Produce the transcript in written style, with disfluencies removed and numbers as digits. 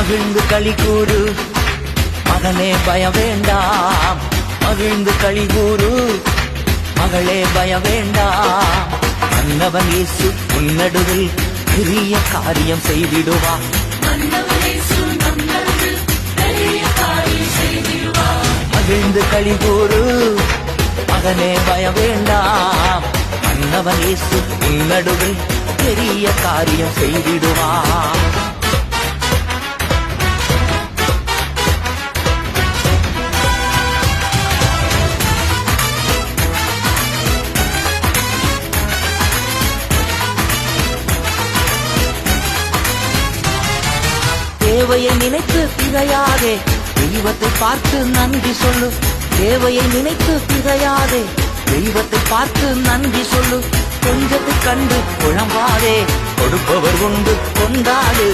மகிழ்ந்து களி கூறு மகனே பய வேண்டாம். மகிழ்ந்து களி கூறு மகளே பய வேண்டாம். மன்னவன் இயேசு உன்னடுவில் பெரிய காரியம் செய்திடுவா. மகிழ்ந்து களி கூறு மகனே பய வேண்டாம். மன்னவன் இயேசு உன்னடுவில் பெரிய காரியம் செய்திடுவா. தேவையை நினைத்து திகையாதே, தெய்வத்தை பார்த்து நன்றி சொல்லு. தேவையை நினைத்து திகையாதே, தெய்வத்தை பார்த்து நன்றி சொல்லு. கொஞ்சத்தை கண்டு குழம்பாதே, கொடுப்பவர் உண்டு கொண்டாடு.